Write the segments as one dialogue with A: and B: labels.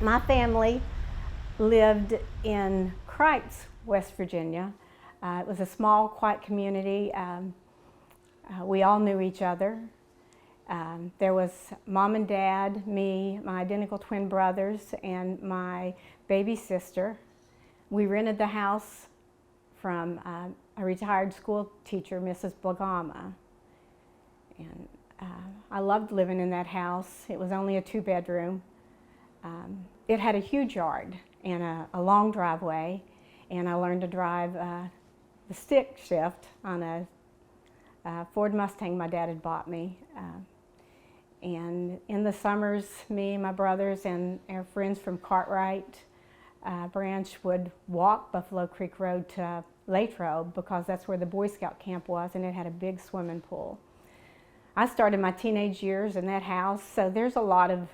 A: My family lived in Cripes, West Virginia. It was a small, quiet community. We all knew each other. There was mom and dad, me, my identical twin brothers, and my baby sister. We rented the house from a retired school teacher, Mrs. Blagama. And I loved living in that house. It was only a 2-bedroom. It had a huge yard and a long driveway, and I learned to drive the stick shift on a Ford Mustang my dad had bought me. And in the summers, me and my brothers and our friends from Cartwright branch would walk Buffalo Creek Road to Latrobe because that's where the Boy Scout camp was, and it had a big swimming pool. I started my teenage years in that house, so there's a lot of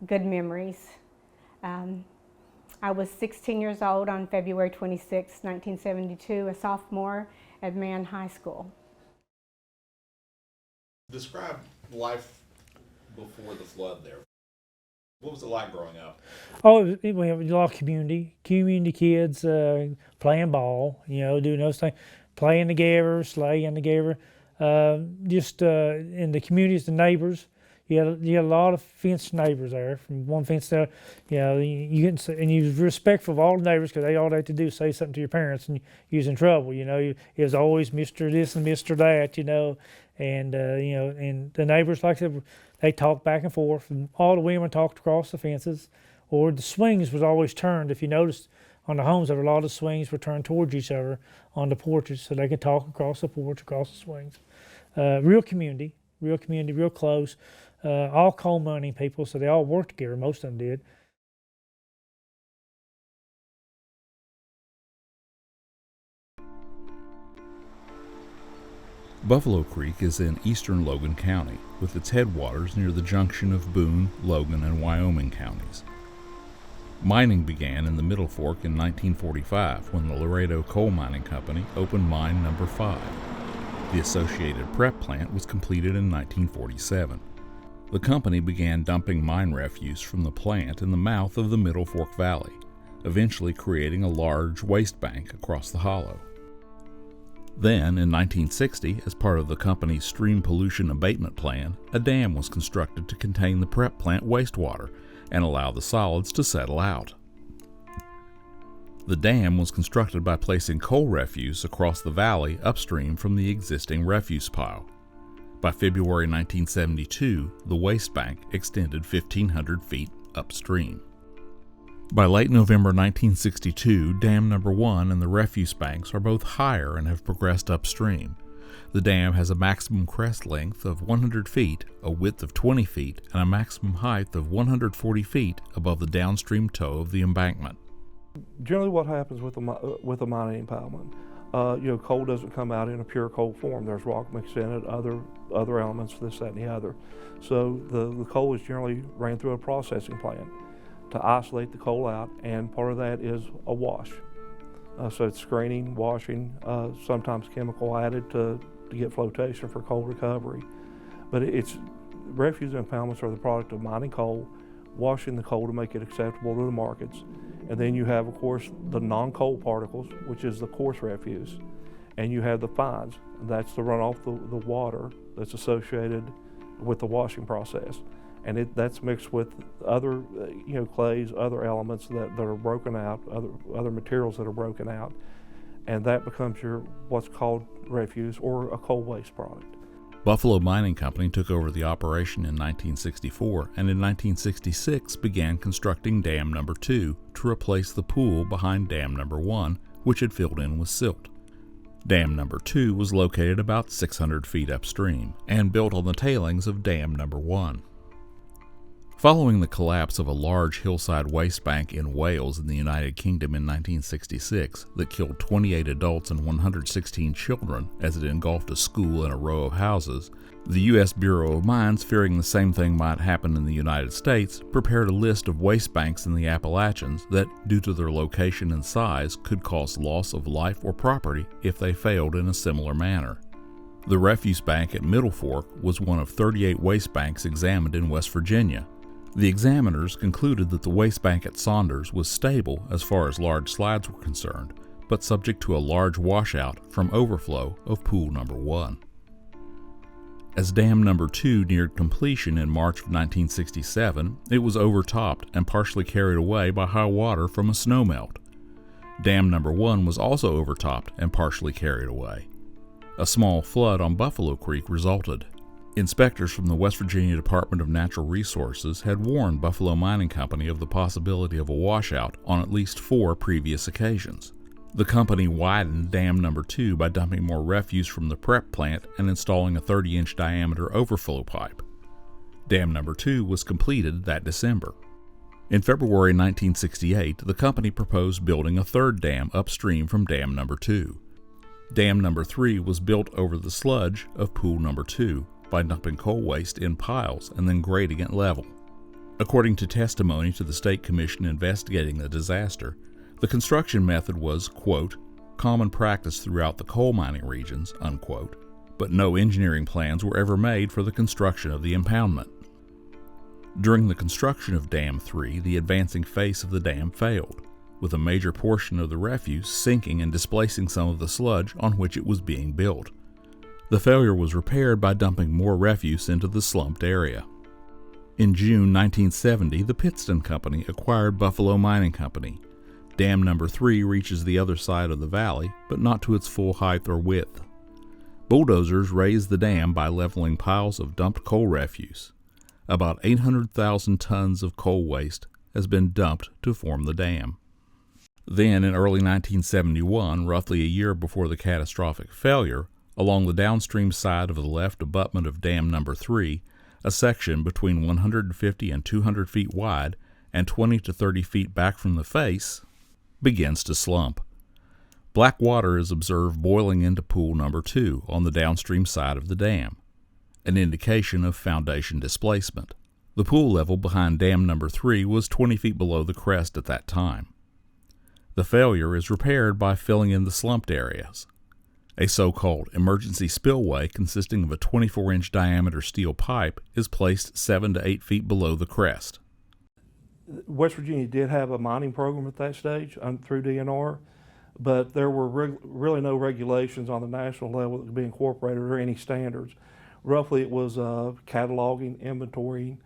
A: good memories. I was 16 years old on February 26, 1972, a sophomore at Mann High School.
B: Describe life before the flood there. What was it like growing up?
C: Oh, we have a lot of community kids playing ball, doing those things, playing together, sleighing together. Just in the communities, the neighbors. You had a lot of fenced neighbors there. From one fence to, you was respectful of all the neighbors because all they had to do is say something to your parents and you was in trouble. It was always Mr. this and Mr. that. And and the neighbors, like I said, they talked back and forth. And all the women talked across the fences, or the swings was always turned. If you noticed on the homes, there were a lot of swings were turned towards each other on the porches, so they could talk across the porch, across the swings. Real community, real close. All coal mining people, so they all worked together. Most of them did.
D: Buffalo Creek is in eastern Logan County, with its headwaters near the junction of Boone, Logan, and Wyoming counties. Mining began in the Middle Fork in 1945 when the Laredo Coal Mining Company opened Mine Number 5. The associated prep plant was completed in 1947. The company began dumping mine refuse from the plant in the mouth of the Middle Fork Valley, eventually creating a large waste bank across the hollow. Then, in 1960, as part of the company's stream pollution abatement plan, a dam was constructed to contain the prep plant wastewater and allow the solids to settle out. The dam was constructed by placing coal refuse across the valley upstream from the existing refuse pile. By February 1972, the waste bank extended 1,500 feet upstream. By late November 1962, Dam Number 1 and the refuse banks are both higher and have progressed upstream. The dam has a maximum crest length of 100 feet, a width of 20 feet, and a maximum height of 140 feet above the downstream toe of the embankment.
E: Generally what happens with a mining impoundment, coal doesn't come out in a pure coal form. There's rock mixed in it, other elements, this, that, and the other. So the coal is generally ran through a processing plant to isolate the coal out, and part of that is a wash. So it's screening, washing, sometimes chemical added to get flotation for coal recovery. But refuse impoundments are the product of mining coal, washing the coal to make it acceptable to the markets. And then you have, of course, the non-coal particles, which is the coarse refuse. And you have the fines, and that's the runoff the water that's associated with the washing process. And that's mixed with other, clays, other elements that are broken out, other materials that are broken out. And that becomes what's called refuse or a coal waste product.
D: Buffalo Mining Company took over the operation in 1964 and in 1966 began constructing Dam Number 2 to replace the pool behind Dam Number 1, which had filled in with silt. Dam Number 2 was located about 600 feet upstream and built on the tailings of Dam Number 1. Following the collapse of a large hillside waste bank in Wales in the United Kingdom in 1966 that killed 28 adults and 116 children as it engulfed a school and a row of houses, the U.S. Bureau of Mines, fearing the same thing might happen in the United States, prepared a list of waste banks in the Appalachians that, due to their location and size, could cause loss of life or property if they failed in a similar manner. The refuse bank at Middle Fork was one of 38 waste banks examined in West Virginia. The examiners concluded that the waste bank at Saunders was stable as far as large slides were concerned, but subject to a large washout from overflow of pool number 1. As dam number 2 neared completion in March of 1967, it was overtopped and partially carried away by high water from a snowmelt. Dam number 1 was also overtopped and partially carried away. A small flood on Buffalo Creek resulted. Inspectors from the West Virginia Department of Natural Resources had warned Buffalo Mining Company of the possibility of a washout on at least 4 previous occasions. The company widened dam number 2 by dumping more refuse from the prep plant and installing a 30-inch diameter overflow pipe. Dam number 2 was completed that December. In February 1968, the company proposed building a third dam upstream from dam number 2. Dam number 3 was built over the sludge of pool number 2 by dumping coal waste in piles and then grading it level. According to testimony to the State Commission investigating the disaster, the construction method was, quote, common practice throughout the coal mining regions, unquote, but no engineering plans were ever made for the construction of the impoundment. During the construction of Dam 3, the advancing face of the dam failed, with a major portion of the refuse sinking and displacing some of the sludge on which it was being built. The failure was repaired by dumping more refuse into the slumped area. In June 1970, the Pittston Company acquired Buffalo Mining Company. Dam number 3 reaches the other side of the valley, but not to its full height or width. Bulldozers raised the dam by leveling piles of dumped coal refuse. About 800,000 tons of coal waste has been dumped to form the dam. Then, in early 1971, roughly a year before the catastrophic failure, along the downstream side of the left abutment of dam number 3, a section between 150 and 200 feet wide and 20 to 30 feet back from the face, begins to slump. Black water is observed boiling into pool number 2 on the downstream side of the dam, an indication of foundation displacement. The pool level behind dam number 3 was 20 feet below the crest at that time. The failure is repaired by filling in the slumped areas. A so-called emergency spillway consisting of a 24-inch diameter steel pipe is placed 7 to 8 feet below the crest.
E: West Virginia did have a mining program at that stage through DNR, but there were really no regulations on the national level that could be incorporated or any standards. Roughly it was cataloging, inventorying,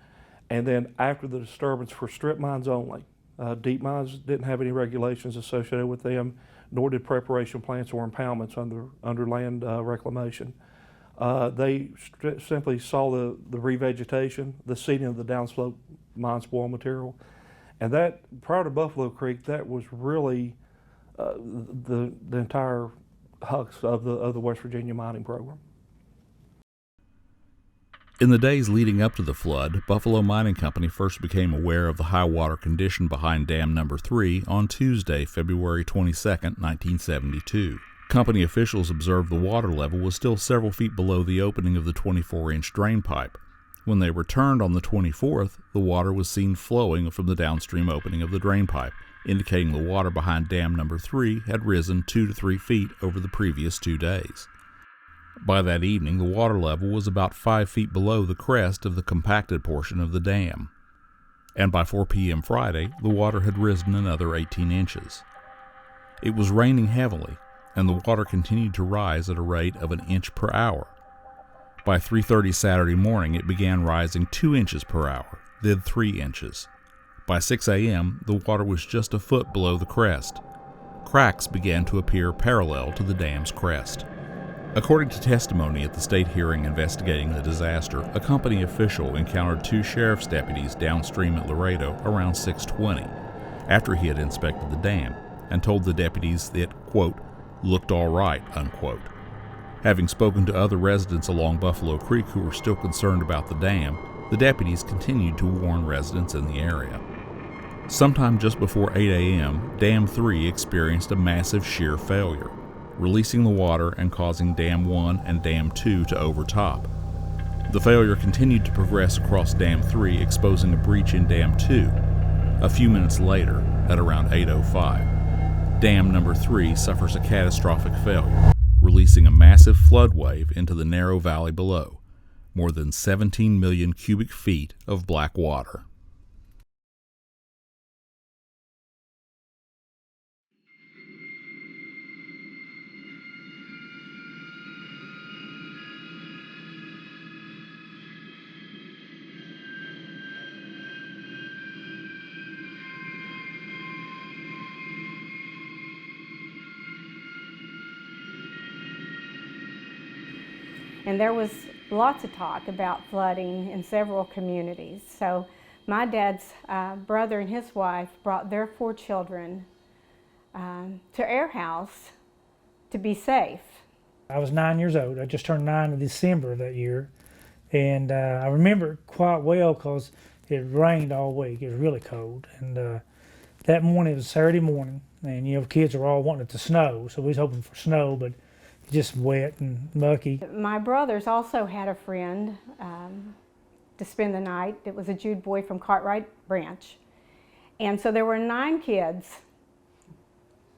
E: and then after the disturbance for strip mines only. Deep mines didn't have any regulations associated with them, nor did preparation plants or impoundments under land reclamation. They simply saw the revegetation, the seeding of the downslope mine spoil material, and that prior to Buffalo Creek, that was really the entire hux of the West Virginia mining program.
D: In the days leading up to the flood, Buffalo Mining Company first became aware of the high water condition behind dam number 3 on Tuesday, February 22, 1972. Company officials observed the water level was still several feet below the opening of the 24-inch drain pipe. When they returned on the 24th, the water was seen flowing from the downstream opening of the drain pipe, indicating the water behind dam number 3 had risen 2 to 3 feet over the previous 2 days. By that evening, the water level was about 5 feet below the crest of the compacted portion of the dam. And by 4 p.m. Friday, the water had risen another 18 inches. It was raining heavily, and the water continued to rise at a rate of an inch per hour. By 3:30 Saturday morning, it began rising 2 inches per hour, then 3 inches. By 6 a.m., the water was just a foot below the crest. Cracks began to appear parallel to the dam's crest. According to testimony at the state hearing investigating the disaster, a company official encountered 2 sheriff's deputies downstream at Laredo around 6:20 after he had inspected the dam and told the deputies that, quote, looked all right, unquote. Having spoken to other residents along Buffalo Creek who were still concerned about the dam, the deputies continued to warn residents in the area. Sometime just before 8 a.m., Dam 3 experienced a massive shear failure, releasing the water and causing Dam 1 and Dam 2 to overtop. The failure continued to progress across Dam 3, exposing a breach in Dam 2. A few minutes later, at around 8:05, Dam number 3 suffers a catastrophic failure, releasing a massive flood wave into the narrow valley below, more than 17 million cubic feet of black water.
A: And there was lots of talk about flooding in several communities. So my dad's brother and his wife brought their 4 children to our house to be safe.
C: I was 9 years old. I just turned 9 in December of that year. And I remember it quite well because it rained all week. It was really cold. And that morning, it was Saturday morning, and you know, kids were all wanting it to snow, so we was hoping for snow, but it's just wet and mucky.
A: My brothers also had a friend to spend the night. It was a Jude boy from Cartwright Branch. And so there were 9 kids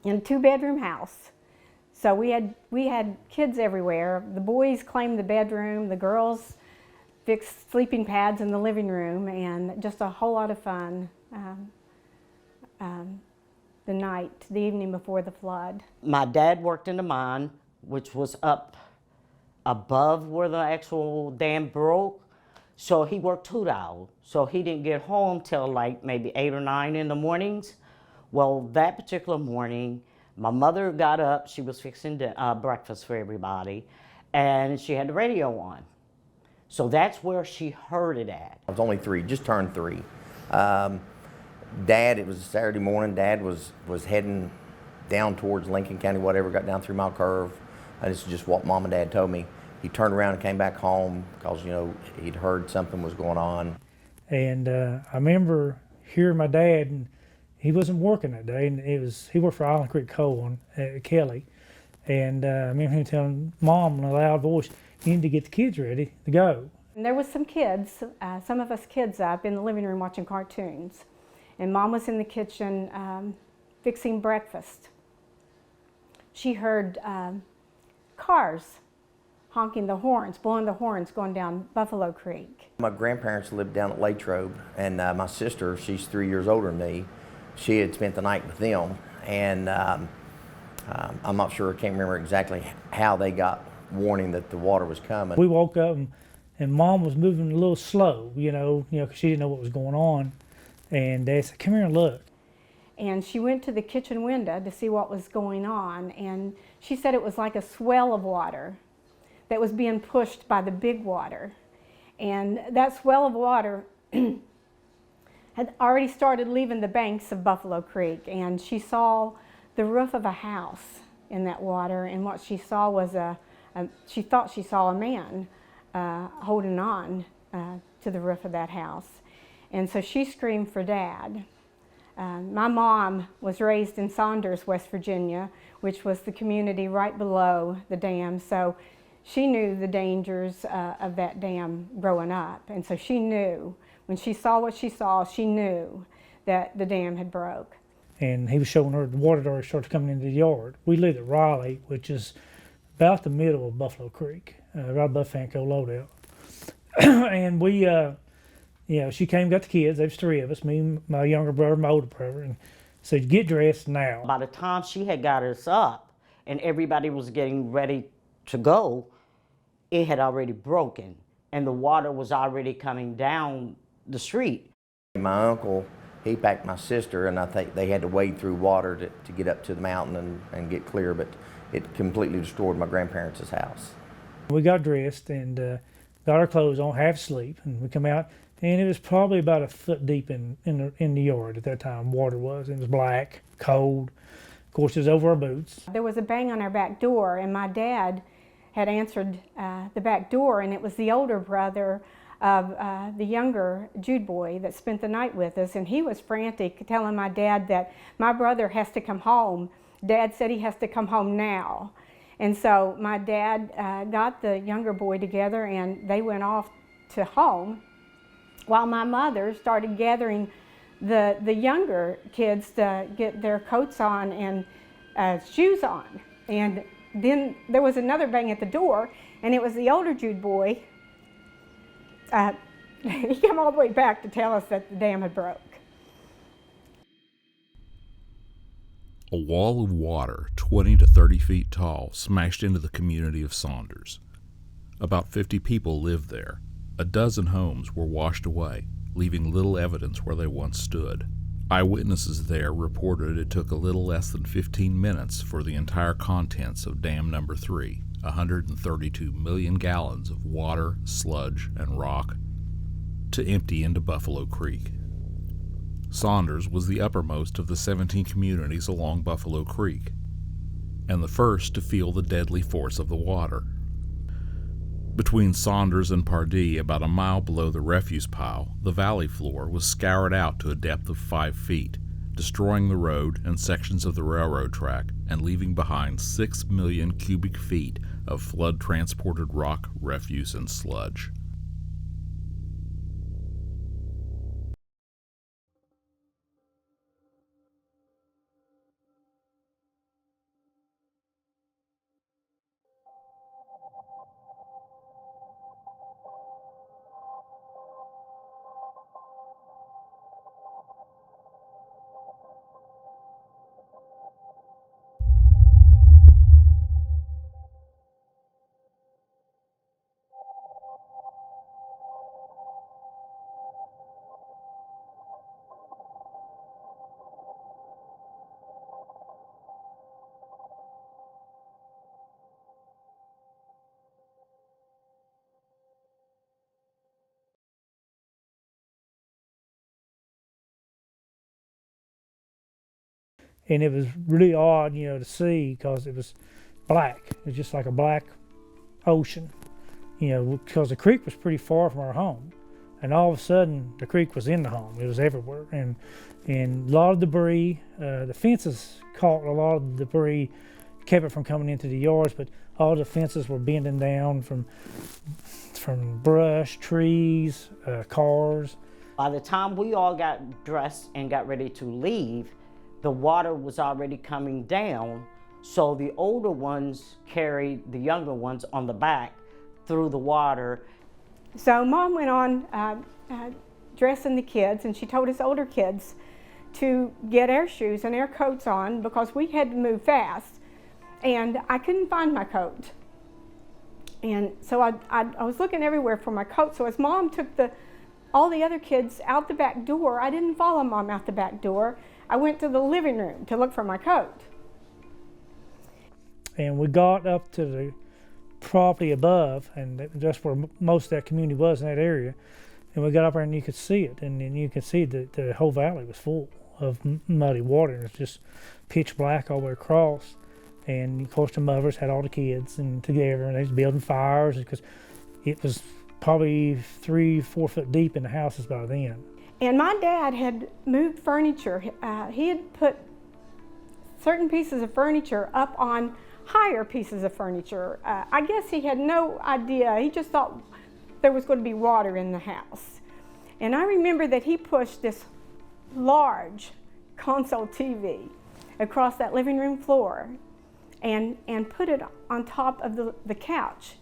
A: in a 2-bedroom house. So we had kids everywhere. The boys claimed the bedroom, the girls fixed sleeping pads in the living room, and just a whole lot of fun the evening before the flood.
F: My dad worked in the mine, which was up above where the actual dam broke. So he worked 2 hours. So he didn't get home till like maybe 8 or 9 in the mornings. Well, that particular morning, my mother got up. She was fixing breakfast for everybody, and she had the radio on. So that's where she heard it at.
G: I was only 3, just turned 3. Dad, it was a Saturday morning, Dad was heading down towards Lincoln County, whatever, got down 3 Mile Curve. And this is just what Mom and Dad told me. He turned around and came back home because, you know, he'd heard something was going on.
C: And I remember hearing my dad, and he wasn't working that day, and he worked for Island Creek Coal at Kelly. And I remember him telling Mom in a loud voice, "You need to get the kids ready to go."
A: And there was some kids, some of us kids up in the living room watching cartoons. And Mom was in the kitchen fixing breakfast. She heard cars honking the horns, blowing the horns going down Buffalo Creek.
G: My grandparents lived down at Latrobe, and my sister, she's 3 years older than me, she had spent the night with them. And I'm not sure, I can't remember exactly how they got warning that the water was coming.
C: We woke up, and Mom was moving a little slow, you know, because she didn't know what was going on. And Dad said, "Come here and look."
A: And she went to the kitchen window to see what was going on, and she said it was like a swell of water that was being pushed by the big water. And that swell of water had already started leaving the banks of Buffalo Creek, and she saw the roof of a house in that water, and what she saw was she thought she saw a man holding on to the roof of that house. And so she screamed for Dad. My mom was raised in Saunders, West Virginia, which was the community right below the dam. So she knew the dangers of that dam growing up. And so she knew, when she saw what she saw, she knew that the dam had broke.
C: And he was showing her the water had already started coming into the yard. We lived at Raleigh, which is about the middle of Buffalo Creek, right above Fanco Loadout. And we, you know, she came, got the kids. There was 3 of us, me, my younger brother, my older brother, and said, "Get dressed now."
F: By the time she had got us up and everybody was getting ready to go, it had already broken and the water was already coming down the street.
G: My uncle, he packed my sister, and I think they had to wade through water to get up to the mountain and get clear, but it completely destroyed my grandparents' house.
C: We got dressed and got our clothes on, half asleep, and we come out, and it was probably about a foot deep in the yard at that time. Water was. It was black, cold. Of course, it was over our boots.
A: There was a bang on our back door, and my dad had answered the back door, and it was the older brother of the younger Jude boy that spent the night with us, and he was frantic, telling my dad that my brother has to come home. Dad said he has to come home now. And so my dad got the younger boy together, and they went off to home, while my mother started gathering the younger kids to get their coats on and shoes on. And then there was another bang at the door, and it was the older Jude boy. He came all the way back to tell us that the dam had broke.
D: A wall of water 20 to 30 feet tall smashed into the community of Saunders. About 50 people lived there. A dozen homes were washed away, leaving little evidence where they once stood. Eyewitnesses there reported it took a little less than 15 minutes for the entire contents of Dam Number 3 132 million gallons of water, sludge, and rock to empty into Buffalo Creek. Saunders was the uppermost of the 17 communities along Buffalo Creek, and the first to feel the deadly force of the water. Between Saunders and Pardee, about a mile below the refuse pile, the valley floor was scoured out to a depth of 5 feet, destroying the road and sections of the railroad track and leaving behind 6 million cubic feet of flood-transported rock, refuse, and sludge.
C: And it was really odd, to see, because it was black. It was just like a black ocean, because the creek was pretty far from our home. And all of a sudden, the creek was in the home. It was everywhere. And a lot of debris, the fences caught a lot of the debris, kept it from coming into the yards, but all the fences were bending down from brush, trees, cars.
F: By the time we all got dressed and got ready to leave, the water was already coming down, so the older ones carried the younger ones on the back through the water.
A: So Mom went on dressing the kids, and she told us older kids to get air shoes and air coats on because we had to move fast. And I couldn't find my coat. And so I was looking everywhere for my coat. So as Mom took all the other kids out the back door, I didn't follow Mom out the back door. I went to the living room to look for my coat.
C: And we got up to the property above, and that's where most of that community was, in that area. And we got up there and you could see it, and then you could see that the whole valley was full of muddy water. It was just pitch black all the way across. And of course the mothers had all the kids and together, and they was building fires because it was probably 3-4 foot deep in the houses by then.
A: And my dad had moved furniture. He had put certain pieces of furniture up on higher pieces of furniture. I guess he had no idea. He just thought there was going to be water in the house. And I remember that he pushed this large console TV across that living room floor and put it on top of the couch.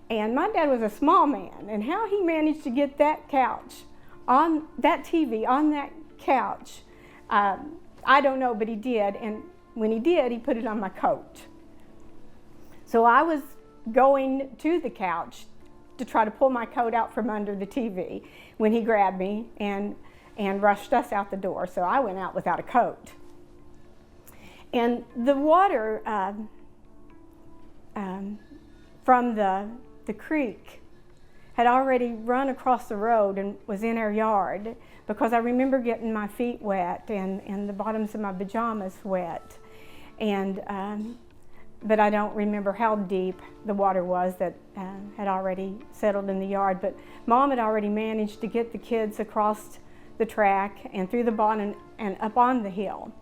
A: And my dad was a small man, and how he managed to get that couch on that TV, on that couch, I don't know, but he did. And when he did, he put it on my coat. So I was going to the couch to try to pull my coat out from under the TV when he grabbed me and rushed us out the door. So I went out without a coat. And the water from the creek had already run across the road and was in our yard, because I remember getting my feet wet and the bottoms of my pajamas wet. But I don't remember how deep the water was that had already settled in the yard. But Mom had already managed to get the kids across the track and through the bottom and up on the hill.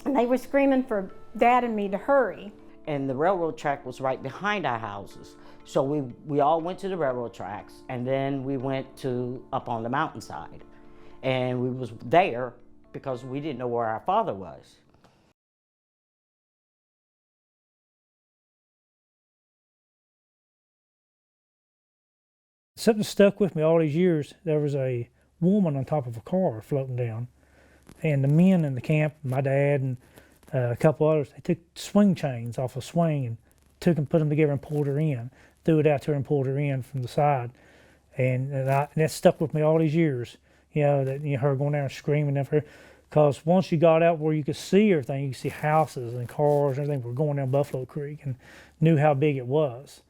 A: And they were screaming for Dad and me to hurry.
F: And the railroad track was right behind our houses. So we all went to the railroad tracks, and then we went up on the mountainside. And we was there because we didn't know where our father was.
C: Something stuck with me all these years. There was a woman on top of a car floating down, and the men in the camp, my dad and a couple others, they took swing chains off a swing and put them together and pulled her in, threw it out to her and pulled her in from the side. And that stuck with me all these years, that her going down and screaming at her. Because once you got out where you could see everything, you could see houses and cars and everything were going down Buffalo Creek, and knew how big it was.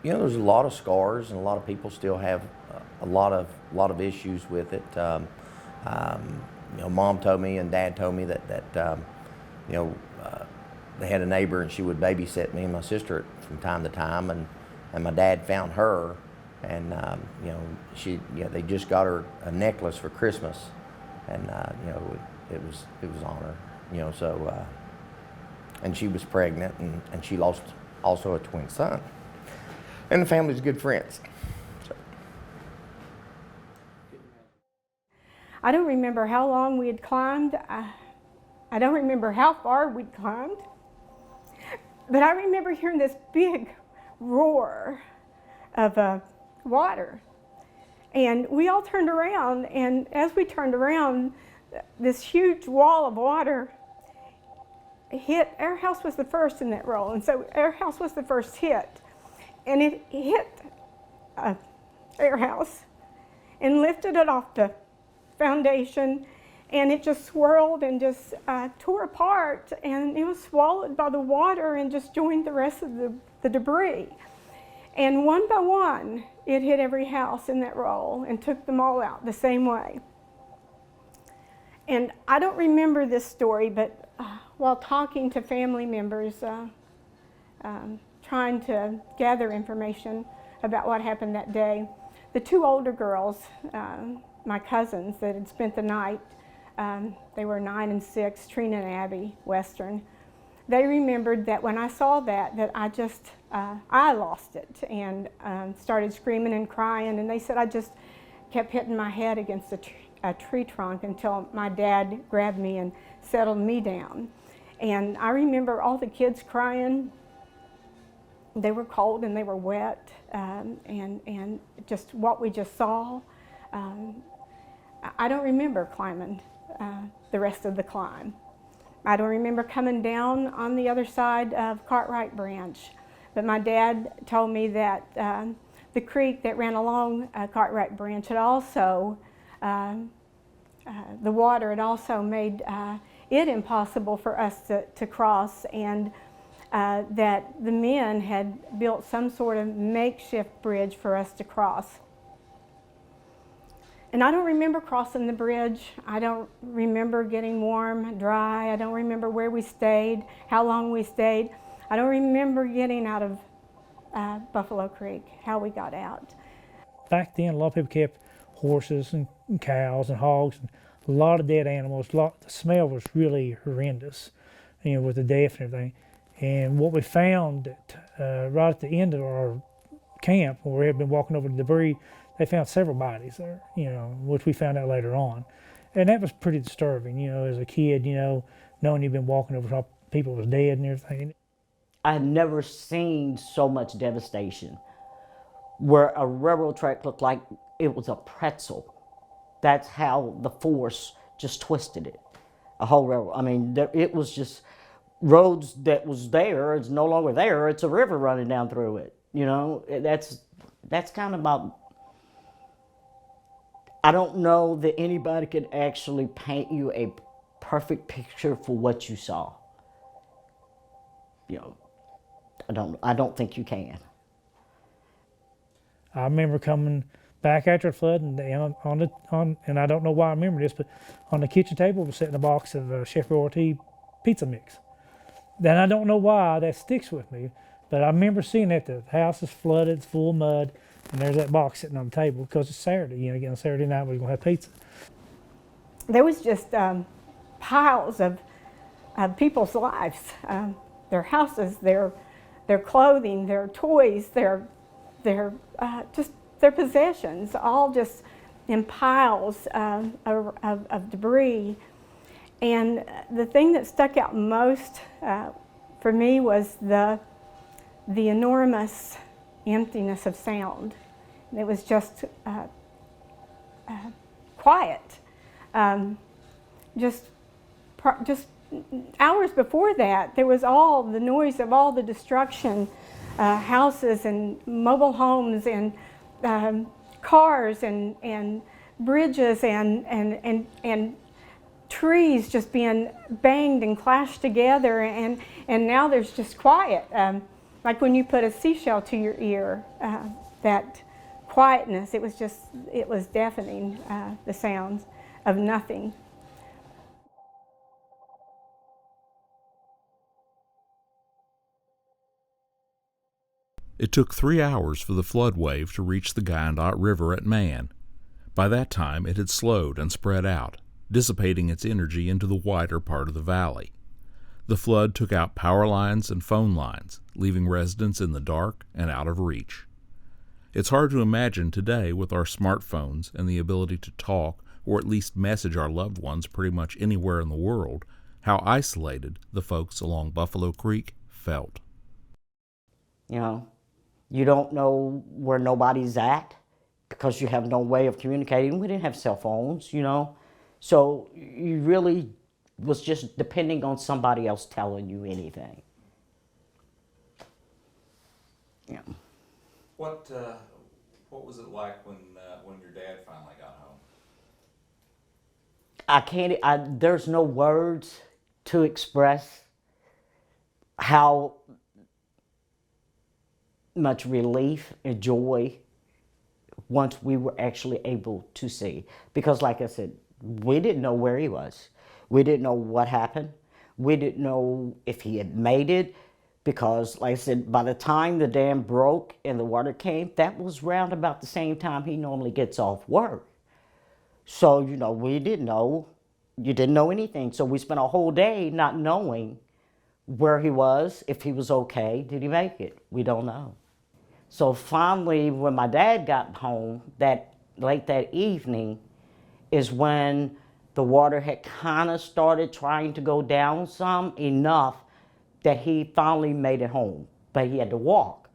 G: You know, there's a lot of scars, and a lot of people still have a lot of issues with it. You know, Mom told me and Dad told me that you know, they had a neighbor and she would babysit me and my sister from time to time, and my dad found her, and you know, they just got her a necklace for Christmas, and you know, it was on her, you know, so and she was pregnant, and she lost also a twin son. And the family's good friends. So.
A: I don't remember how long we had climbed. I don't remember how far we'd climbed. But I remember hearing this big roar of water. And we all turned around, and as we turned around, this huge wall of water hit. Our house was the first in that roll, and so our house was the first hit. And it hit our house and lifted it off the foundation, and it just swirled and just tore apart, and it was swallowed by the water and just joined the rest of the debris. And one by one, it hit every house in that roll and took them all out the same way. And I don't remember this story, but while talking to family members, trying to gather information about what happened that day, the two older girls, my cousins that had spent the night, they were 9 and 6, Trina and Abby Western, they remembered that when I saw that I just, I lost it and started screaming and crying, and they said I just kept hitting my head against a tree trunk until my dad grabbed me and settled me down. And I remember all the kids crying. They were cold and they were wet, and just what we just saw. I don't remember climbing the rest of the climb. I don't remember coming down on the other side of Cartwright Branch, but my dad told me that the creek that ran along Cartwright Branch had also, the water had also made it impossible for us to cross, and that the men had built some sort of makeshift bridge for us to cross. And I don't remember crossing the bridge. I don't remember getting warm, dry. I don't remember where we stayed, how long we stayed. I don't remember getting out of Buffalo Creek, how we got out.
C: Back then, a lot of people kept horses and cows and hogs, and a lot of dead animals. The smell was really horrendous, you know, with the death and everything. And what we found right at the end of our camp, where we had been walking over the debris, they found several bodies there, you know, which we found out later on. And that was pretty disturbing, you know, as a kid, you know, knowing you've been walking over top people was dead and everything.
F: I had never seen so much devastation, where a railroad track looked like it was a pretzel. That's how the force just twisted it. A whole railroad. I mean, it was just roads that was there, it's no longer there. It's a river running down through it. You know, that's kind of about. I don't know that anybody could actually paint you a perfect picture for what you saw. You know, I don't think you can.
C: I remember coming back after the flood, and and I don't know why I remember this, but on the kitchen table was sitting a box of Chef Royalty pizza mix. Then I don't know why that sticks with me, but I remember seeing that the house is flooded, it's full of mud, and there's that box sitting on the table because it's Saturday. You know, again, Saturday night we're gonna have pizza.
A: There was just piles of people's lives, their houses, their clothing, their toys, their just their possessions, all just in piles of debris. And the thing that stuck out most for me was the enormous emptiness of sound. It was just quiet. Just hours before that, there was all the noise of all the destruction houses and mobile homes and cars and bridges and trees just being banged and clashed together, and now there's just quiet. Like when you put a seashell to your ear, that quietness, it was deafening, the sounds of nothing.
D: It took 3 hours for the flood wave to reach the Wyandotte River at Man. By that time, it had slowed and spread out, dissipating its energy into the wider part of the valley. The flood took out power lines and phone lines, leaving residents in the dark and out of reach. It's hard to imagine today, with our smartphones and the ability to talk or at least message our loved ones pretty much anywhere in the world, how isolated the folks along Buffalo Creek felt.
F: You know, you don't know where nobody's at because you have no way of communicating. We didn't have cell phones, you know. So you really was just depending on somebody else telling you anything. Yeah.
B: What was it like when your dad finally got home?
F: There's no words to express how much relief and joy once we were actually able to see. Because like I said, we didn't know where he was. We didn't know what happened. We didn't know if he had made it, because like I said, by the time the dam broke and the water came, that was round about the same time he normally gets off work. So, you know, we didn't know. You didn't know anything. So we spent a whole day not knowing where he was, if he was okay. Did he make it? We don't know. So finally, when my dad got home late that evening is when the water had kind of started trying to go down some, enough that he finally made it home, but he had to walk.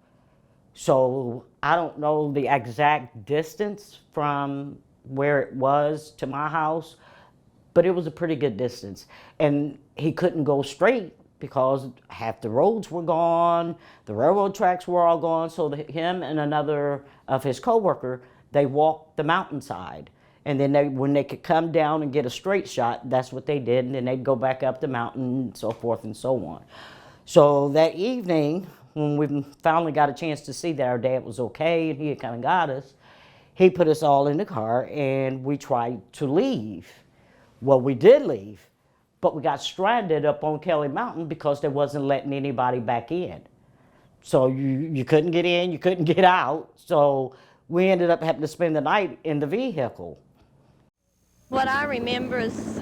F: So I don't know the exact distance from where it was to my house, but it was a pretty good distance. And he couldn't go straight because half the roads were gone, the railroad tracks were all gone, so him and another of his co-worker, they walked the mountainside. And then when they could come down and get a straight shot, that's what they did, and then they'd go back up the mountain and so forth and so on. So that evening, when we finally got a chance to see that our dad was okay and he had kind of got us, he put us all in the car and we tried to leave. Well, we did leave, but we got stranded up on Kelly Mountain because they wasn't letting anybody back in. So you couldn't get in, you couldn't get out, so we ended up having to spend the night in the vehicle.
H: What I remember is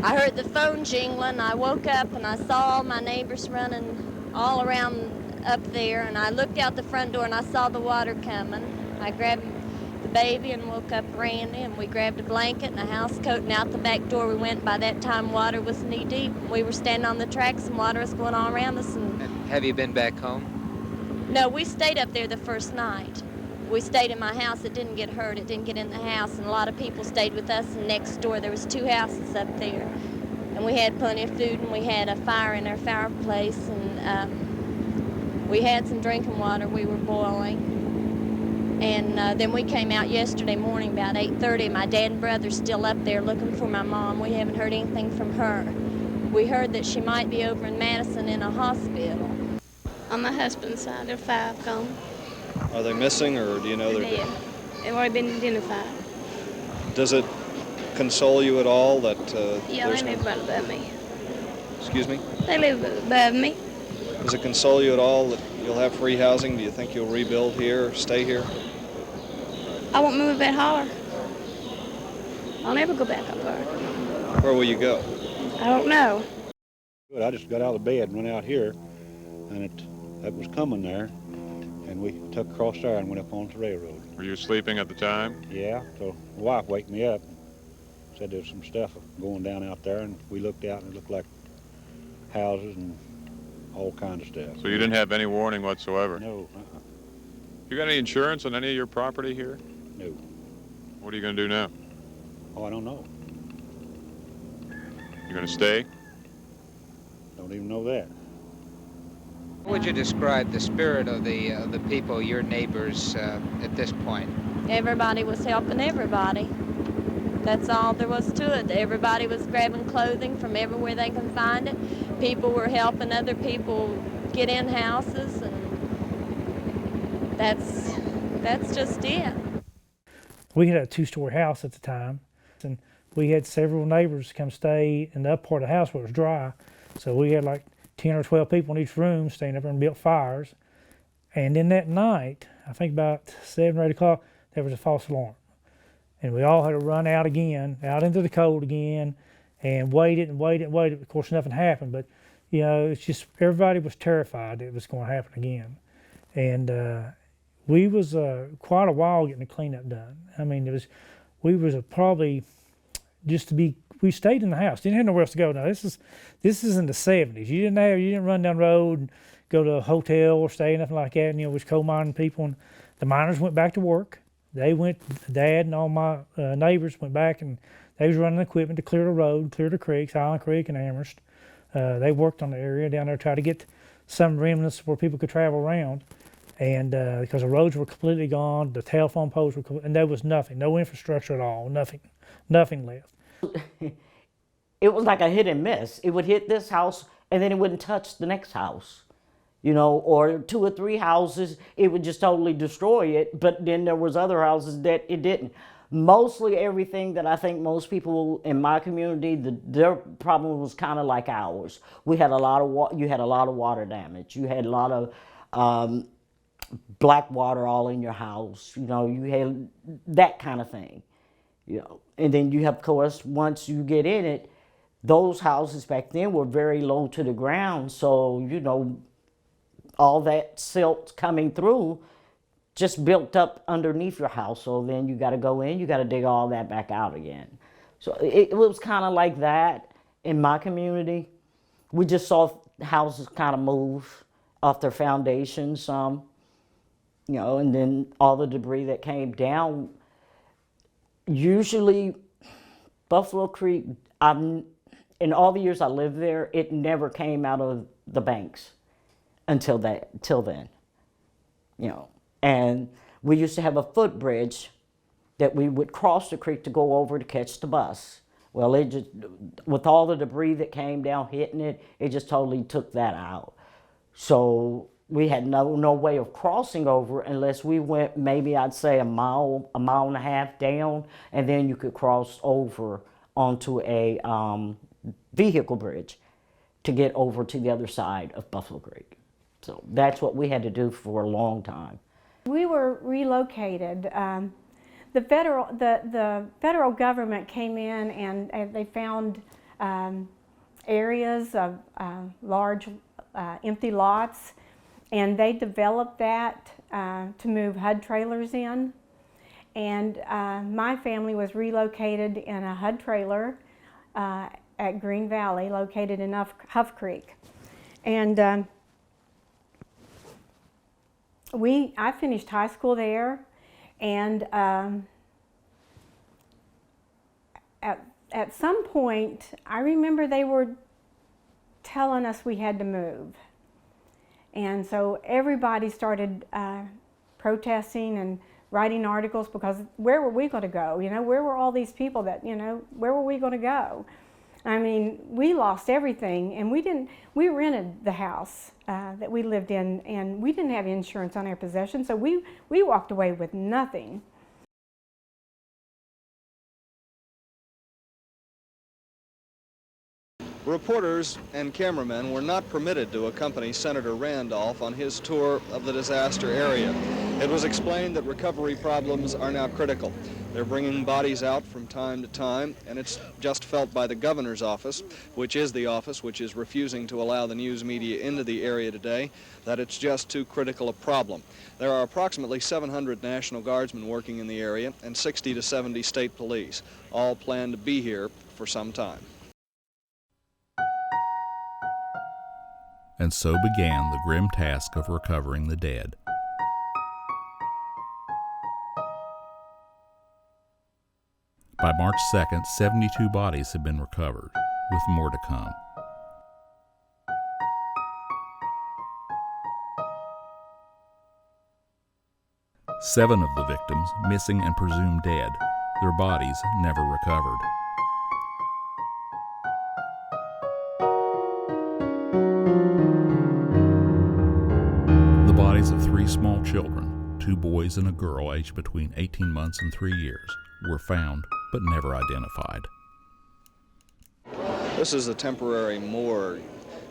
H: I heard the phone jingling. I woke up and I saw all my neighbors running all around up there, and I looked out the front door and I saw the water coming. I grabbed the baby and woke up Randy, and we grabbed a blanket and a house coat, and out the back door we went. By that time water was knee deep. We were standing on the tracks and water was going all around us. And
I: have you been back home?
H: No, we stayed up there the first night. We stayed in my house. It didn't get hurt. It didn't get in the house. And a lot of people stayed with us. And next door, there was 2 houses up there. And we had plenty of food, and we had a fire in our fireplace. And we had some drinking water we were boiling. And then we came out yesterday morning about 8:30. My dad and brother's still up there looking for my mom. We haven't heard anything from her. We heard that she might be over in Madison in a hospital.
J: On my husband's side, there are 5 gone.
K: Are they missing, or do you know they're
J: dead? They've already been identified.
K: Does it console you at all that
J: Yeah, they live right above me.
K: Excuse me?
J: They live above me.
K: Does it console you at all that you'll have free housing? Do you think you'll rebuild here or stay here?
J: I won't move that holler. I'll never go back up there.
K: Where will you go?
J: I don't know.
L: I just got out of bed and went out here, and it was coming there, and we took across there and went up on the railroad.
M: Were you sleeping at the time?
L: Yeah, so my wife waked me up and said there was some stuff going down out there, and we looked out and it looked like houses and all kinds of stuff.
M: So you didn't have any warning whatsoever?
L: No.
M: You got any insurance on any of your property here?
L: No.
M: What are you going to do now?
L: Oh, I don't know.
M: You going to stay?
L: Don't even know that.
I: How would you describe the spirit of the people, your neighbors, at this point?
H: Everybody was helping everybody. That's all there was to it. Everybody was grabbing clothing from everywhere they can find it. People were helping other people get in houses, and that's just it.
C: We had a 2-story house at the time, and we had several neighbors come stay in the upper part of the house where it was dry. So we had like 10 or 12 people in each room staying up there and built fires. And then that night, I think about 7 or 8 o'clock, there was a false alarm. And we all had to run out again, out into the cold again, and waited and waited and waited. Of course, nothing happened, but you know, it's just everybody was terrified that it was going to happen again. And we was quite a while getting the cleanup done. I mean, we was probably just to be. We stayed in the house. Didn't have nowhere else to go. Now this is in the 70s. You didn't run down the road and go to a hotel or stay, nothing like that. And, you know, it was coal mining people, and the miners went back to work. They went, Dad and all my neighbors went back, and they was running equipment to clear the road, clear the creeks, Island Creek and Amherst. They worked on the area down there, tried to get some remnants where people could travel around. And because the roads were completely gone, the telephone poles were, and there was nothing, no infrastructure at all, nothing left.
F: It was like a hit and miss. It would hit this house, and then it wouldn't touch the next house. You know, or 2 or 3 houses, it would just totally destroy it, but then there was other houses that it didn't. Mostly everything that I think most people in my community, their problem was kind of like ours. We had a lot of you had a lot of water damage. You had a lot of black water all in your house. You know, you had that kind of thing. You know, and then you have, of course, once you get in it, those houses back then were very low to the ground, so you know, all that silt coming through just built up underneath your house. So then you got to go in, you got to dig all that back out again. So it was kind of like that in my community. We just saw houses kind of move off their foundations some, you know, and then all the debris that came down. Usually Buffalo Creek, in all the years I lived there, it never came out of the banks till then, you know. And we used to have a footbridge that we would cross the creek to go over to catch the bus. Well, it just, with all the debris that came down hitting it, it just totally took that out. So we had no way of crossing over unless we went maybe, I'd say a mile and a half down, and then you could cross over onto a vehicle bridge to get over to the other side of Buffalo Creek. So that's what we had to do for a long time.
A: We were relocated. The federal government came in and they found areas of large empty lots, and they developed that to move HUD trailers in. And my family was relocated in a HUD trailer at Green Valley, located in Huff Creek. And I finished high school there, and at some point, I remember they were telling us we had to move. And so everybody started protesting and writing articles, because where were we going to go? You know, where were all these people that, you know, where were we going to go? I mean, we lost everything, and we rented the house that we lived in, and we didn't have insurance on our possessions, so we walked away with nothing.
K: Reporters and cameramen were not permitted to accompany Senator Randolph on his tour of the disaster area. It was explained that recovery problems are now critical. They're bringing bodies out from time to time, and it's just felt by the governor's office, which is the office which is refusing to allow the news media into the area today, that it's just too critical a problem. There are approximately 700 National Guardsmen working in the area and 60 to 70 state police, all plan to be here for some time.
D: And so began the grim task of recovering the dead. By March 2nd, 72 bodies had been recovered, with more to come. 7 of the victims missing and presumed dead, their bodies never recovered. The bodies of 3 small children, 2 boys and a girl aged between 18 months and 3 years, were found but never identified.
K: This is a temporary morgue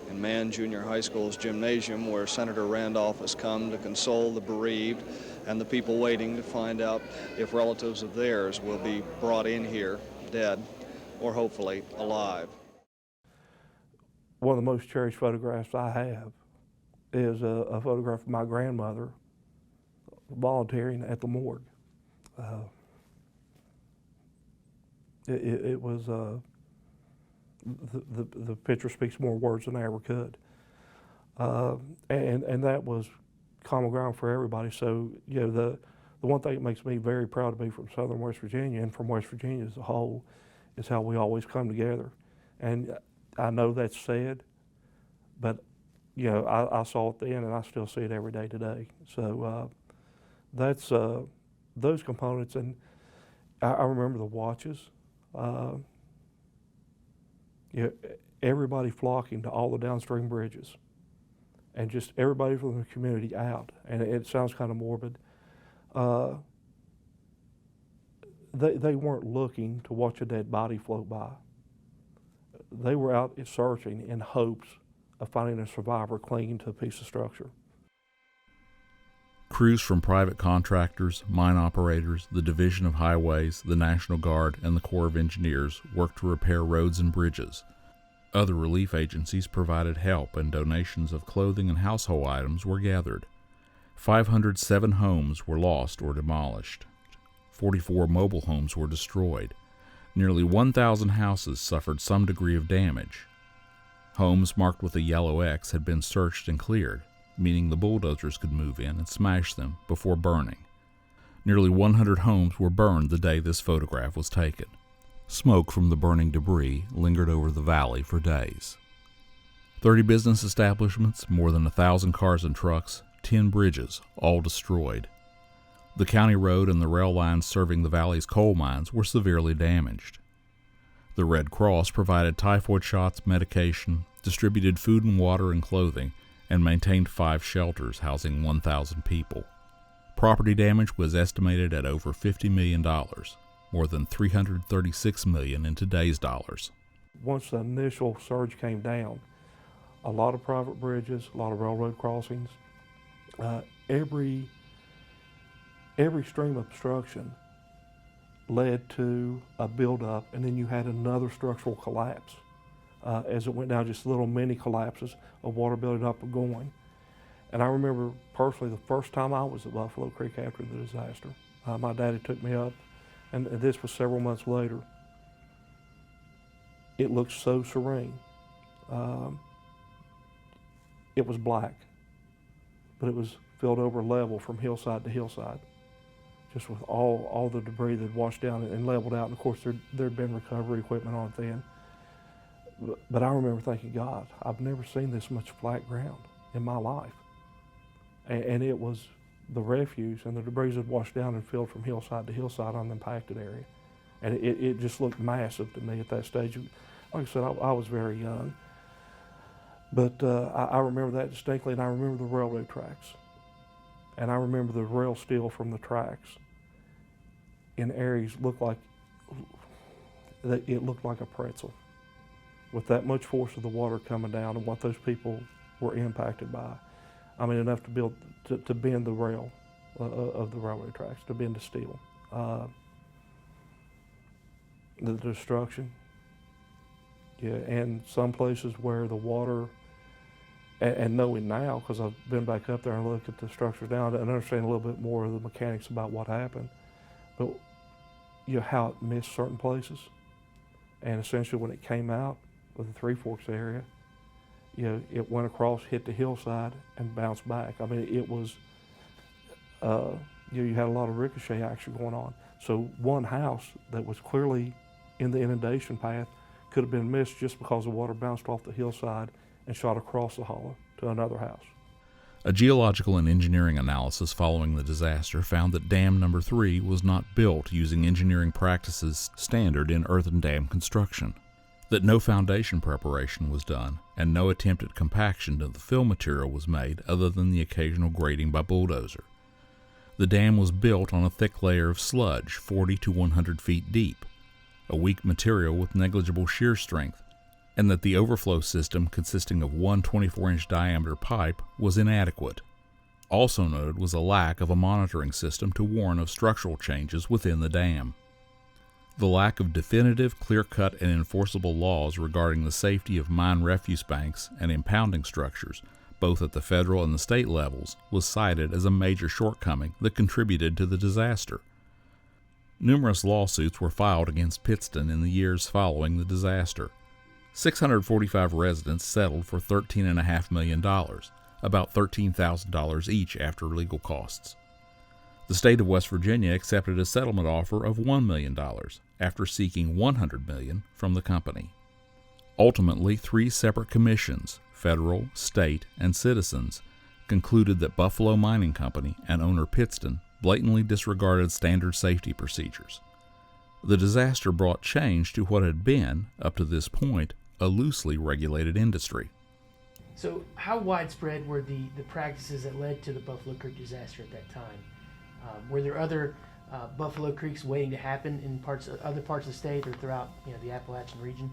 K: in Mann Junior High School's gymnasium, where Senator Randolph has come to console the bereaved and the people waiting to find out if relatives of theirs will be brought in here dead or hopefully alive.
E: One of the most cherished photographs I have is a photograph of my grandmother volunteering at the morgue. It was the picture speaks more words than I ever could, and that was common ground for everybody. So you know, the one thing that makes me very proud to be from Southern West Virginia and from West Virginia as a whole is how we always come together. And I know that's sad, but you know, I saw it then and I still see it every day today. So that's those components. And I remember the watches. You know, everybody flocking to all the downstream bridges, and just everybody from the community out. And it sounds kind of morbid. They weren't looking to watch a dead body float by. They were out searching in hopes of finding a survivor clinging to a piece of structure.
D: Crews from private contractors, mine operators, the Division of Highways, the National Guard, and the Corps of Engineers worked to repair roads and bridges. Other relief agencies provided help, and donations of clothing and household items were gathered. 507 homes were lost or demolished. 44 mobile homes were destroyed. Nearly 1,000 houses suffered some degree of damage. Homes marked with a yellow X had been searched and cleared, meaning the bulldozers could move in and smash them before burning. Nearly 100 homes were burned the day this photograph was taken. Smoke from the burning debris lingered over the valley for days. 30 business establishments, more than 1,000 cars and trucks, 10 bridges, all destroyed. The county road and the rail lines serving the valley's coal mines were severely damaged. The Red Cross provided typhoid shots, medication, distributed food and water and clothing, and maintained 5 shelters housing 1,000 people. Property damage was estimated at over $50 million, more than $336 million in today's dollars.
E: Once the initial surge came down, a lot of private bridges, a lot of railroad crossings, every stream obstruction led to a buildup, and then you had another structural collapse. As it went down, just little mini collapses of water building up and going. And I remember personally the first time I was at Buffalo Creek after the disaster. My daddy took me up, and this was several months later. It looked so serene. It was black, but it was filled over level from hillside to hillside, just with all the debris that washed down and leveled out. And of course, there'd been recovery equipment on it then. But I remember thinking, God, I've never seen this much flat ground in my life. And it was the refuse and the debris that washed down and filled from hillside to hillside on the impacted area. And it just looked massive to me at that stage. Like I said, I was very young. But I remember that distinctly, and I remember the railroad tracks. And I remember the rail steel from the tracks in areas it looked like a pretzel, with that much force of the water coming down and what those people were impacted by. I mean, enough to bend the rail of the railroad tracks, to bend the steel. The destruction, yeah, and some places where the water, and knowing now, because I've been back up there and looked at the structures now and understand a little bit more of the mechanics about what happened, but you know, how it missed certain places. And essentially when it came out of the Three Forks area, you know, it went across, hit the hillside, and bounced back. I mean, it was, you had a lot of ricochet action going on. So one house that was clearly in the inundation path could have been missed just because the water bounced off the hillside and shot across the hollow to another house.
D: A geological and engineering analysis following the disaster found that Dam Number 3 was not built using engineering practices standard in earthen dam construction, that no foundation preparation was done, and no attempt at compaction of the fill material was made other than the occasional grading by bulldozer. The dam was built on a thick layer of sludge 40 to 100 feet deep, a weak material with negligible shear strength, and that the overflow system consisting of one 24-inch diameter pipe was inadequate. Also noted was a lack of a monitoring system to warn of structural changes within the dam. The lack of definitive, clear-cut, and enforceable laws regarding the safety of mine refuse banks and impounding structures, both at the federal and the state levels, was cited as a major shortcoming that contributed to the disaster. Numerous lawsuits were filed against Pittston in the years following the disaster. 645 residents settled for $13.5 million, about $13,000 each after legal costs. The state of West Virginia accepted a settlement offer of $1 million after seeking $100 million from the company. Ultimately, 3 separate commissions, federal, state, and citizens, concluded that Buffalo Mining Company and owner Pittston blatantly disregarded standard safety procedures. The disaster brought change to what had been, up to this point, a loosely regulated industry.
N: So how widespread were the practices that led to the Buffalo Creek disaster at that time? Were there other Buffalo Creeks waiting to happen in other parts of the state or throughout the Appalachian region?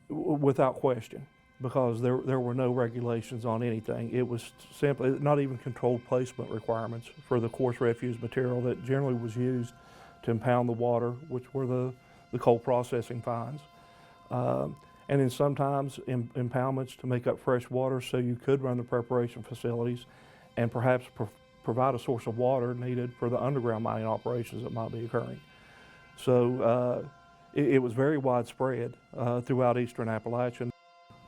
E: Without question, because there were no regulations on anything. It was simply not even controlled placement requirements for the coarse refuse material that generally was used to impound the water, which were the coal processing fines. And then sometimes impoundments to make up fresh water so you could run the preparation facilities and perhaps provide a source of water needed for the underground mining operations that might be occurring. So it was very widespread throughout eastern Appalachia.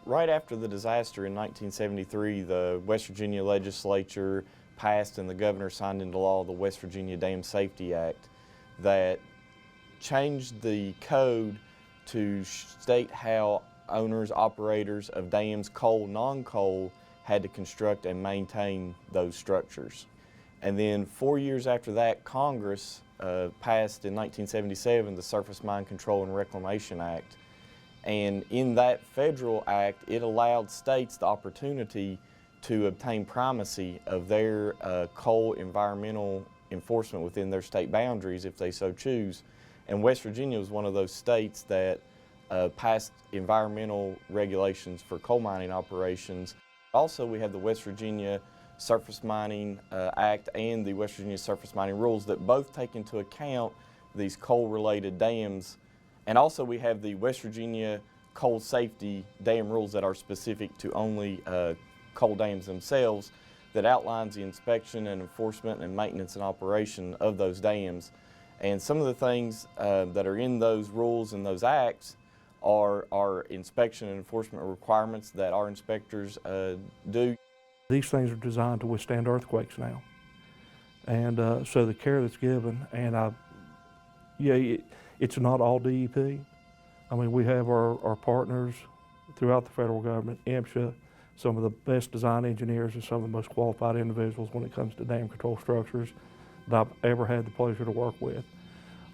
O: Right after the disaster in 1973, the West Virginia legislature passed and the governor signed into law the West Virginia Dam Safety Act that changed the code to state how owners, operators of dams, coal, non-coal, had to construct and maintain those structures. And then 4 years after that, Congress passed in 1977 the Surface Mine Control and Reclamation Act. And in that federal act, it allowed states the opportunity to obtain primacy of their coal environmental enforcement within their state boundaries if they so choose. And West Virginia was one of those states that passed environmental regulations for coal mining operations. Also, we have the West Virginia Surface Mining Act and the West Virginia Surface Mining Rules that both take into account these coal-related dams. And also we have the West Virginia Coal Safety Dam Rules that are specific to only coal dams themselves, that outlines the inspection and enforcement and maintenance and operation of those dams. And some of the things that are in those rules and those acts are inspection and enforcement requirements that our inspectors do.
E: These things are designed to withstand earthquakes now. And so the care that's given, and it's not all DEP. I mean, we have our partners throughout the federal government, MSHA, some of the best design engineers and some of the most qualified individuals when it comes to dam control structures that I've ever had the pleasure to work with.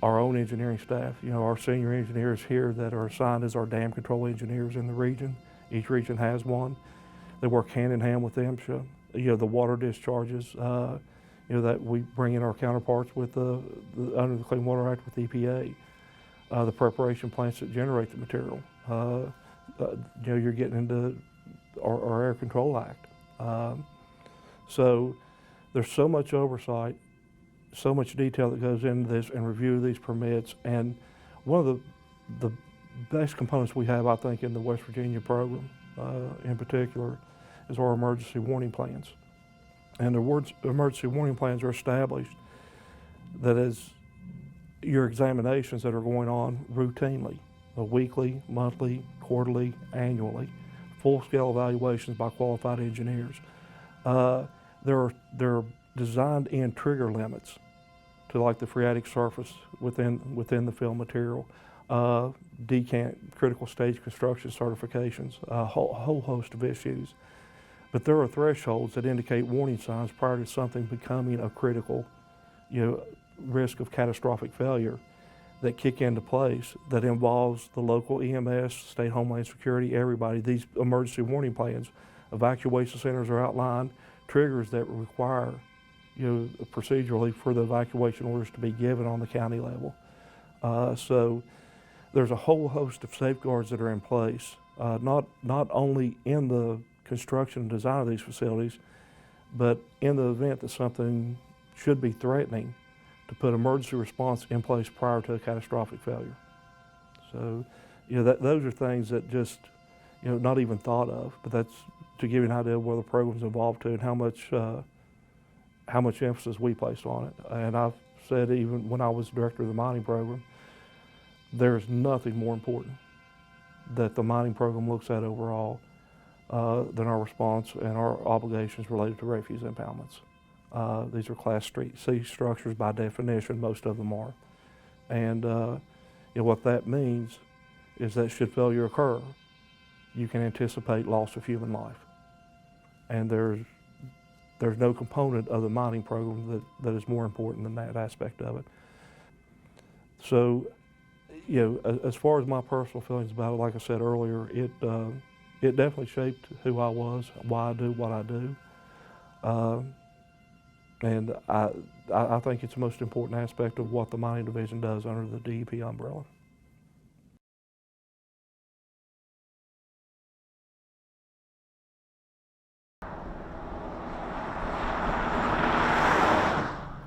E: Our own engineering staff, our senior engineers here that are assigned as our dam control engineers in the region. Each region has one. They work hand in hand with MSHA. The water discharges, that we bring in our counterparts with under the Clean Water Act with EPA. The preparation plants that generate the material. You're getting into our Air Control Act. So there's so much oversight, so much detail that goes into this and review of these permits. And one of the best components we have, I think, in the West Virginia program in particular is our emergency warning plans. And the emergency warning plans are established that as your examinations that are going on routinely, weekly, monthly, quarterly, annually, full-scale evaluations by qualified engineers. They're designed in trigger limits to like the phreatic surface within the fill material, decant critical stage construction certifications, a whole host of issues. But there are thresholds that indicate warning signs prior to something becoming a critical, risk of catastrophic failure that kick into place that involves the local EMS, state homeland security, everybody. These emergency warning plans, evacuation centers are outlined, triggers that require, procedurally for the evacuation orders to be given on the county level. So there's a whole host of safeguards that are in place, not only in the construction and design of these facilities, but in the event that something should be threatening, to put emergency response in place prior to a catastrophic failure. So, those are things that just, not even thought of, but that's to give you an idea of where the program's involved to and how much emphasis we placed on it. And I've said even when I was director of the mining program, there's nothing more important that the mining program looks at overall than our response and our obligations related to refuse impoundments. These are Class C structures by definition, most of them are. And what that means is that should failure occur, you can anticipate loss of human life. And there's no component of the mining program that is more important than that aspect of it. So, as far as my personal feelings about it, like I said earlier, it definitely shaped who I was, why I do what I do. And I think it's the most important aspect of what the mining division does under the DEP umbrella.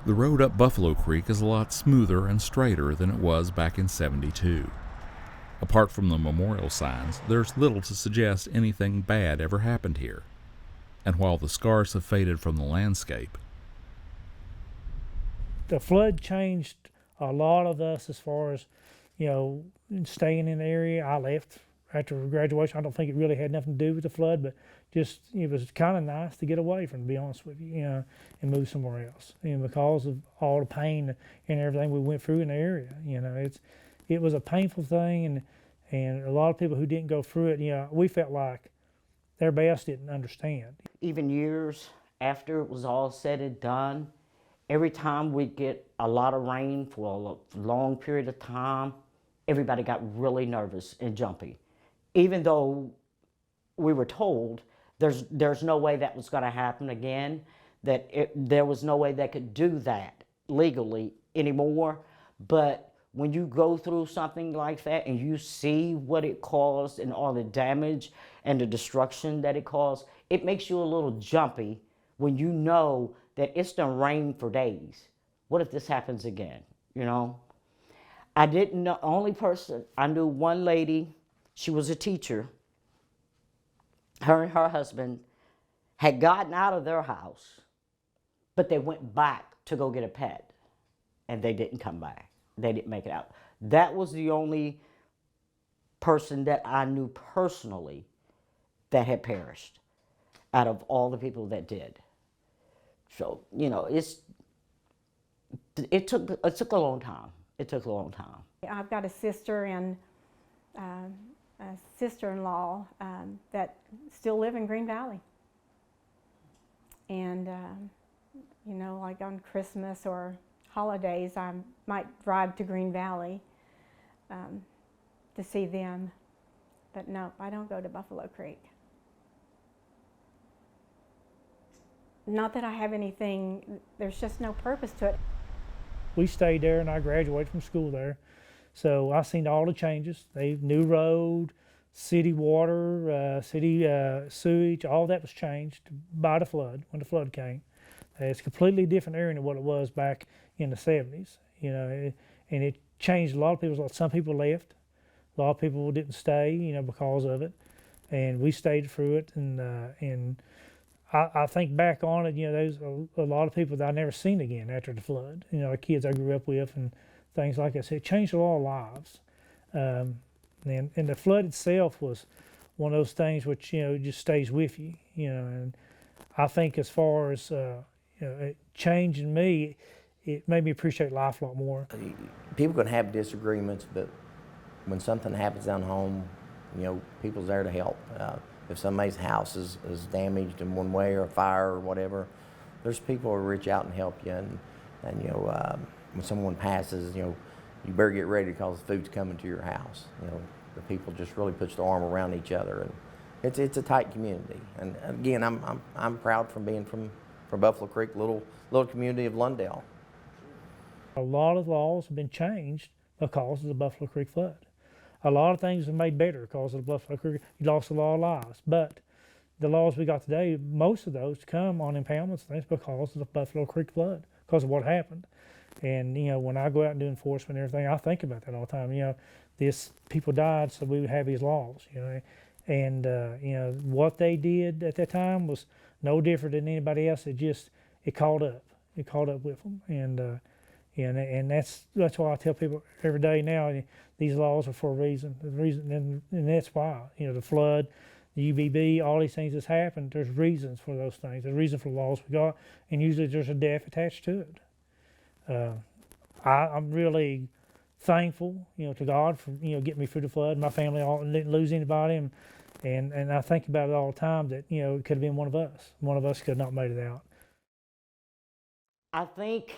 D: The road up Buffalo Creek is a lot smoother and straighter than it was back in '72. Apart from the memorial signs, there's little to suggest anything bad ever happened here. And while the scars have faded from the landscape,
C: the flood changed a lot of us as far as, staying in the area. I left after graduation. I don't think it really had nothing to do with the flood, but just it was kind of nice to get away from, to be honest with you, and move somewhere else. Because of all the pain and everything we went through in the area, it was a painful thing, and a lot of people who didn't go through it, we felt like everybody else didn't understand.
F: Even years after it was all said and done, every time we get a lot of rain for a long period of time, everybody got really nervous and jumpy. Even though we were told there's no way that was going to happen again, that there was no way they could do that legally anymore. But when you go through something like that and you see what it caused and all the damage and the destruction that it caused, it makes you a little jumpy when you know that it's done rain for days. What if this happens again, I didn't know, only person, I knew one lady, she was a teacher. Her and her husband had gotten out of their house, but they went back to go get a pet, and they didn't come back. They didn't make it out. That was the only person that I knew personally that had perished out of all the people that did. So, it took a long time. It took a long time.
A: I've got a sister and a sister-in-law that still live in Green Valley. And, like on Christmas or holidays, I might drive to Green Valley to see them. But no, I don't go to Buffalo Creek. Not that I have anything, there's just no purpose to it.
C: We stayed there and I graduated from school there. So I seen all the changes. New road, city water, city sewage, all that was changed by the flood, when the flood came. It's a completely different area than what it was back in the 70s, and it changed a lot of people. Some people left, a lot of people didn't stay, because of it, and we stayed through it, and I think back on it, there's a lot of people that I never seen again after the flood, the kids I grew up with and things like that. So it changed a lot of lives. And the flood itself was one of those things which, just stays with you, and I think as far as, it changing me, it made me appreciate life a lot more.
G: People can have disagreements, but when something happens down home, people's there to help. if somebody's house is damaged in one way or a fire or whatever, there's people who reach out and help you. And you know, when someone passes, you know, you better get ready because food's coming to your house. You know, the people just really puts their arm around each other, and it's a tight community. And again, I'm proud from being from Buffalo Creek, little community of Lundale.
C: A lot of laws have been changed because of the Buffalo Creek flood. A lot of things have made better because of the Buffalo Creek. You lost a lot of lives, but the laws we got today, most of those come on impoundments things because of the Buffalo Creek flood, because of what happened. And you know, when I go out and do enforcement and everything, I think about that all the time. You know, people died, so we would have these laws. You know, and you know what they did at that time was no different than anybody else. It caught up. It caught up with them, and that's why I tell people every day now, these laws are for a reason. The reason, and that's why, you know, the flood, the UBB, all these things that's happened. There's reasons for those things. There's a reason for the laws we got, and usually there's a death attached to it. I'm really thankful, you know, to God for, you know, getting me through the flood. My family all didn't lose anybody, and I think about it all the time that, you know, it could have been one of us. One of us could have not made it out.
F: I think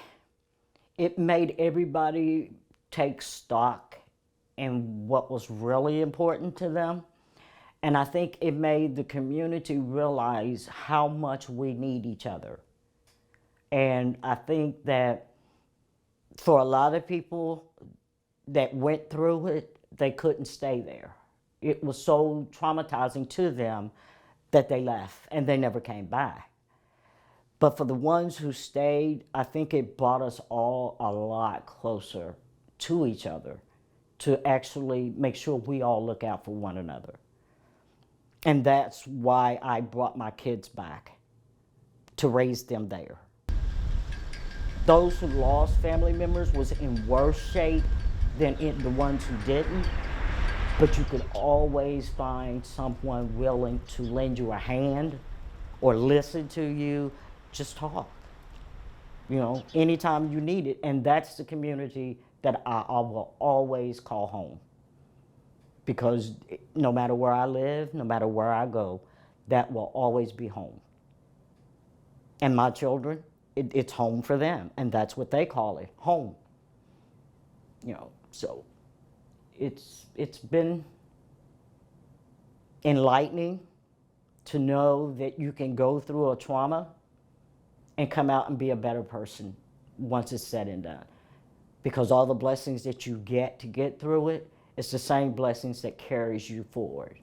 F: it made everybody take stock in what was really important to them. And I think it made the community realize how much we need each other. And I think that for a lot of people that went through it, they couldn't stay there. It was so traumatizing to them that they left and they never came back. But for the ones who stayed, I think it brought us all a lot closer to each other to actually make sure we all look out for one another. And that's why I brought my kids back, to raise them there. Those who lost family members was in worse shape than the ones who didn't, but you could always find someone willing to lend you a hand or listen to you, just talk, you know, anytime you need it. And that's the community that I will always call home. Because no matter where I live, no matter where I go, that will always be home. And my children, it's home for them, and that's what they call it, home. You know, so it's been enlightening to know that you can go through a trauma and come out and be a better person once it's said and done. Because all the blessings that you get to get through it, it's the same blessings that carries you forward.